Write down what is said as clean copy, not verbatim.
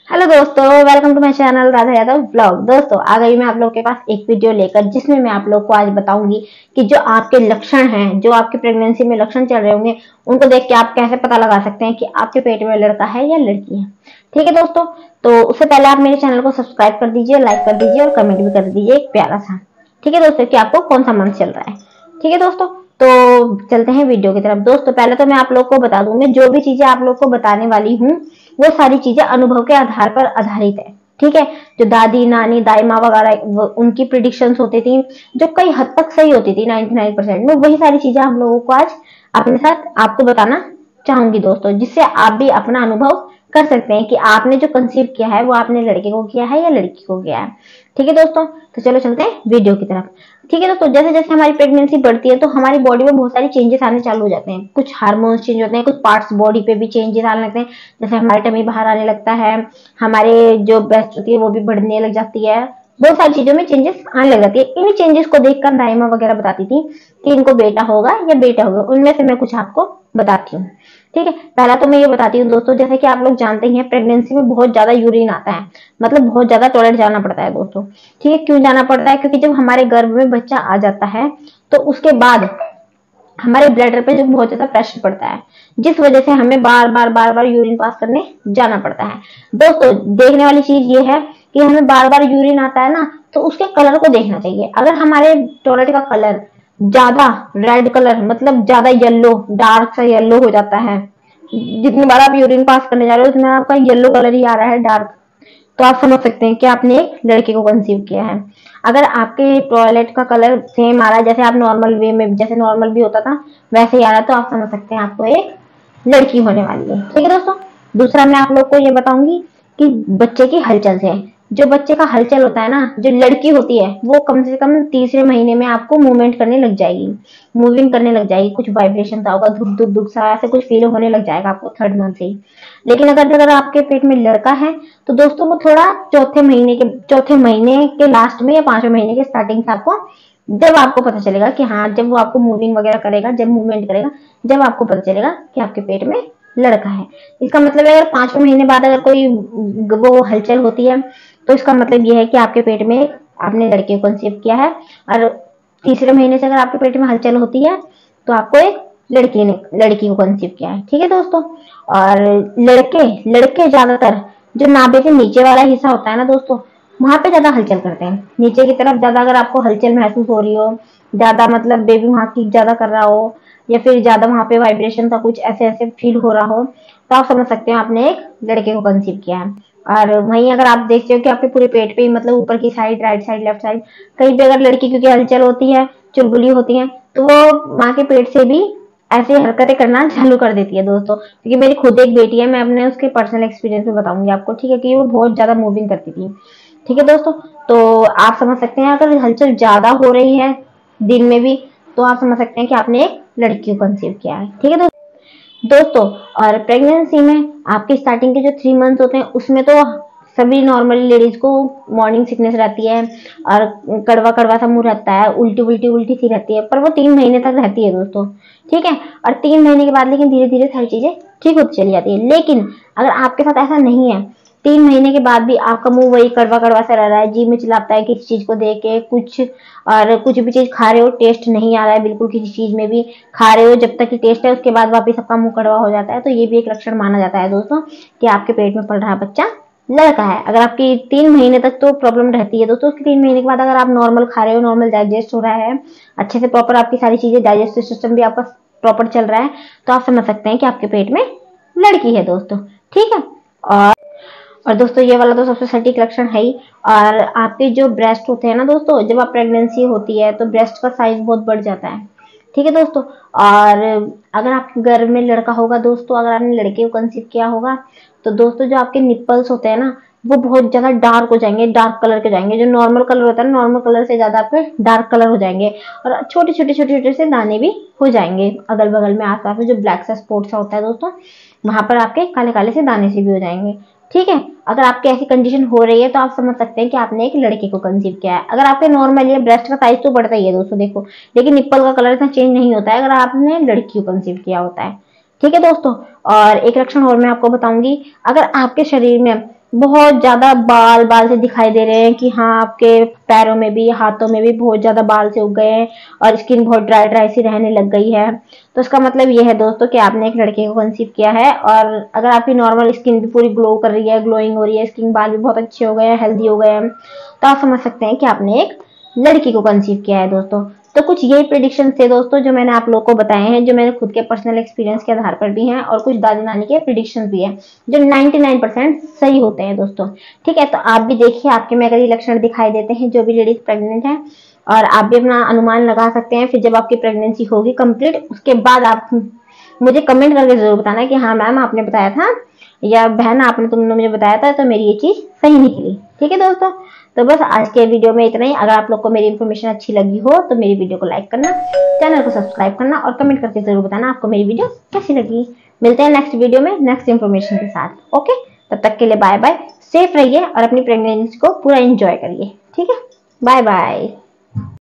Hello दोस्तों, welcome to my channel Radha Yadav blog. दोस्तों आ गई मैं आप लोग के पास एक वीडियो लेकर, जिसमें मैं आप लोग को आज बताऊंगी कि जो आपके लक्षण हैं, जो आपके प्रेगनेंसी में लक्षण चल रहे होंगे, उनको देख के आप कैसे पता लगा सकते हैं कि आपके पेट में लड़का है या लड़की है। ठीक है दोस्तों, तो उससे पहले आप मेरे चैनल को सब्सक्राइब कर दीजिए, लाइक कर दीजिए और कमेंट भी कर दीजिए एक प्यारा सा। ठीक है दोस्तों, कि आपको कौन सा मंथ चल रहा है। ठीक है दोस्तों, तो चलते हैं वीडियो की तरफ। दोस्तों पहले तो मैं आप लोग को बता दूं, मैं जो भी चीजें आप लोग को बताने वाली हूँ वो सारी चीजें अनुभव के आधार पर आधारित है। ठीक है, जो दादी नानी दाई माँ वगैरह उनकी प्रिडिक्शंस होती थी, जो कई हद तक सही होती थी 99% में, वही सारी चीजें हम लोगों को आज अपने साथ आपको बताना चाहूंगी दोस्तों, जिससे आप भी अपना अनुभव कर सकते हैं कि आपने जो कंसीव किया है वो आपने लड़के को किया है या लड़की को किया है। ठीक है दोस्तों, तो चलो चलते हैं वीडियो की तरफ। ठीक है दोस्तों, जैसे जैसे हमारी प्रेगनेंसी बढ़ती है तो हमारी बॉडी में बहुत सारी चेंजेस आने चालू हो जाते हैं। कुछ हार्मोन्स चेंज होते हैं, कुछ पार्ट्स बॉडी पे भी चेंजेस आने लगते हैं। जैसे हमारे टमी बाहर आने लगता है, हमारे जो ब्रेस्ट होती है वो भी बढ़ने लग जाती है, बहुत सारी चीजों में चेंजेस आने लग जाती है। इन चेंजेस को देखकर दाइमा वगैरह बताती थी कि इनको बेटा होगा या बेटा होगा। उनमें से मैं कुछ आपको बताती हूँ। ठीक है, पहला तो मैं ये बताती हूँ दोस्तों, जैसे कि आप लोग जानते ही हैं प्रेगनेंसी में बहुत ज्यादा यूरिन आता है, मतलब बहुत ज्यादा टॉयलेट जाना पड़ता है दोस्तों। ठीक है, क्यों जाना पड़ता है? क्योंकि जब हमारे गर्भ में बच्चा आ जाता है तो उसके बाद हमारे ब्लडर पे जो बहुत ज्यादा प्रेशर पड़ता है, जिस वजह से हमें बार बार यूरिन पास करने जाना पड़ता है। दोस्तों देखने वाली चीज ये है कि हमें बार बार यूरिन आता है ना, तो उसके कलर को देखना चाहिए। अगर हमारे टॉयलेट का कलर ज्यादा रेड कलर, मतलब ज्यादा येलो, डार्क सा येलो हो जाता है, जितनी बार आप यूरिन पास करने जा रहे हो उसमें आपका येलो कलर ही आ रहा है डार्क, तो आप समझ सकते हैं कि आपने एक लड़के को कंसीव किया है। अगर आपके टॉयलेट का कलर सेम आ रहा है, जैसे आप नॉर्मल वे में, जैसे नॉर्मल भी होता था वैसे ही आ रहा है, तो आप समझ सकते हैं आपको एक लड़की होने वाली है। ठीक है दोस्तों, दूसरा मैं आप लोग को ये बताऊंगी कि बच्चे की हलचल से, जो बच्चे का हलचल होता है ना, जो लड़की होती है वो कम से कम तीसरे महीने में आपको मूवमेंट करने लग जाएगी, मूविंग करने लग जाएगी, कुछ वाइब्रेशन सा होगा, धुक धुक धुक सा ऐसे कुछ फील होने लग जाएगा आपको थर्ड मंथ से ही। लेकिन अगर आपके पेट में लड़का है तो दोस्तों वो थोड़ा चौथे महीने के लास्ट में या 5वें महीने के स्टार्टिंग से आपको, जब आपको पता चलेगा कि हाँ, जब वो आपको मूविंग वगैरह करेगा, जब मूवमेंट करेगा, जब आपको पता चलेगा कि आपके पेट में लड़का है। इसका मतलब है अगर 5वें महीने बाद अगर कोई वो हलचल होती है तो इसका मतलब ये है कि आपके पेट में आपने लड़के को कंसीव किया है। और तीसरे महीने से अगर आपके पेट में हलचल होती है तो आपको एक लड़की को कंसीव किया है। ठीक है दोस्तों, और लड़के लड़के ज्यादातर जो नाभि के नीचे वाला हिस्सा होता है ना दोस्तों, वहां पे ज्यादा हलचल करते हैं। नीचे की तरफ ज्यादा अगर आपको हलचल महसूस हो रही हो, ज्यादा मतलब बेबी वहां किक ज्यादा कर रहा हो, या फिर ज्यादा वहां पे वाइब्रेशन का कुछ ऐसे ऐसे फील हो रहा हो, तो आप समझ सकते हैं आपने एक लड़के को कंसीव किया है। और वहीं अगर आप देखते हो कि आपके पूरे पेट पे, मतलब ऊपर की side, right side, left side, कहीं पे अगर लड़की क्योंकि हलचल होती है, चुलबुली होती है, तो वो माँ के पेट से भी ऐसी हरकतें करना चालू कर देती है दोस्तों। क्योंकि मेरी खुद एक बेटी है, मैं अपने उसके पर्सनल एक्सपीरियंस में बताऊंगी आपको। ठीक है, कि वो बहुत ज्यादा मूविंग करती थी। ठीक है दोस्तों, तो आप समझ सकते हैं अगर हलचल ज्यादा हो रही है दिन में भी, तो आप समझ सकते हैं कि आपने एक लड़की को कंसीव किया है। ठीक है दोस्तों, और प्रेगनेंसी में आपके स्टार्टिंग के जो 3 मंथ होते हैं उसमें तो सभी नॉर्मली लेडीज को मॉर्निंग सिकनेस रहती है, और कड़वा कड़वा सा मुंह रहता है, उल्टी सी रहती है, पर वो 3 महीने तक रहती है दोस्तों। ठीक है, और 3 महीने के बाद लेकिन धीरे धीरे सारी चीजें ठीक होती चली जाती है। लेकिन अगर आपके साथ ऐसा नहीं है, 3 महीने के बाद भी आपका मुंह वही कड़वा कड़वा सा रह रहा है, जी में चिल्लाता है किसी चीज को देख के, कुछ भी चीज खा रहे हो टेस्ट नहीं आ रहा है बिल्कुल, किसी चीज में भी खा रहे हो जब तक कि टेस्ट है, उसके बाद वापिस सबका मुंह कड़वा हो जाता है, तो ये भी एक लक्षण माना जाता है दोस्तों कि आपके पेट में पल रहा बच्चा लड़का है। अगर आपकी 3 महीने तक तो प्रॉब्लम रहती है दोस्तों, उसके 3 महीने के बाद अगर आप नॉर्मल खा रहे हो, नॉर्मल डाइजेस्ट हो रहा है, अच्छे से प्रॉपर आपकी सारी चीजें, डाइजेस्टिव सिस्टम भी आपका प्रॉपर चल रहा है, तो आप समझ सकते हैं कि आपके पेट में लड़की है दोस्तों। ठीक है, और दोस्तों ये वाला तो सबसे सटीक लक्षण है ही। और आपके जो ब्रेस्ट होते हैं ना दोस्तों, जब आप प्रेगनेंसी होती है तो ब्रेस्ट का साइज बहुत बढ़ जाता है। ठीक है दोस्तों, और अगर आपके गर्भ में लड़का होगा दोस्तों, अगर आपने लड़के को कंसीव किया होगा, तो दोस्तों जो आपके निप्पल्स होते हैं ना, वो बहुत ज्यादा डार्क हो जाएंगे, डार्क कलर के जाएंगे। जो नॉर्मल कलर होता है ना, नॉर्मल कलर से ज्यादा आपके डार्क कलर हो जाएंगे, और छोटे से दाने भी हो जाएंगे अगल बगल में, आसपास में जो ब्लैक सा स्पॉट सा होता है दोस्तों, वहां पर आपके काले काले से दाने से भी हो जाएंगे। ठीक है, अगर आपकी ऐसी कंडीशन हो रही है तो आप समझ सकते हैं कि आपने एक लड़के को कंसीव किया है। अगर आपके नॉर्मल है, ब्रेस्ट का साइज तो बढ़ता ही है दोस्तों देखो, लेकिन निप्पल का कलर इतना चेंज नहीं होता है अगर आपने लड़की को कंसीव किया होता है। ठीक है दोस्तों, और एक लक्षण और मैं आपको बताऊंगी, अगर आपके शरीर में बहुत ज्यादा बाल बाल से दिखाई दे रहे हैं कि हाँ आपके पैरों में भी हाथों में भी बहुत ज्यादा बाल से उग गए हैं और स्किन बहुत ड्राई ड्राई सी रहने लग गई है। तो इसका मतलब ये है दोस्तों कि आपने एक लड़के को कंसीव किया है। और अगर आपकी नॉर्मल स्किन भी पूरी ग्लो कर रही है, ग्लोइंग हो रही है, स्किन बाल भी बहुत अच्छे हो गए हैं, हेल्दी हो गए हैं, तो आप समझ सकते हैं कि आपने एक लड़की को कंसीव किया है दोस्तों। तो कुछ यही प्रिडिक्शन थे दोस्तों जो मैंने आप लोगों को बताए हैं, जो मेरे खुद के पर्सनल एक्सपीरियंस के आधार पर भी हैं और कुछ दादी नानी के प्रिडिक्शन भी हैं जो 99% सही होते हैं दोस्तों। ठीक है, तो आप भी देखिए आपके में अगर ये लक्षण दिखाई देते हैं, जो भी लेडीज प्रेग्नेंट है, और आप भी अपना अनुमान लगा सकते हैं। फिर जब आपकी प्रेगनेंसी होगी कंप्लीट, उसके बाद आप मुझे कमेंट करके जरूर बताना कि हाँ मैम आपने बताया था, या बहन आपने तुमने मुझे बताया था, तो मेरी ये चीज सही निकली। ठीक है दोस्तों, तो बस आज के वीडियो में इतना ही। अगर आप लोग को मेरी इन्फॉर्मेशन अच्छी लगी हो तो मेरी वीडियो को लाइक करना, चैनल को सब्सक्राइब करना और कमेंट करके जरूर बताना आपको मेरी वीडियो कैसी लगी। मिलते हैं नेक्स्ट वीडियो में नेक्स्ट इन्फॉर्मेशन के साथ। ओके, तब तक के लिए बाय बाय, सेफ रहिए और अपनी प्रेगनेंसी को पूरा एंजॉय करिए। ठीक है, बाय बाय।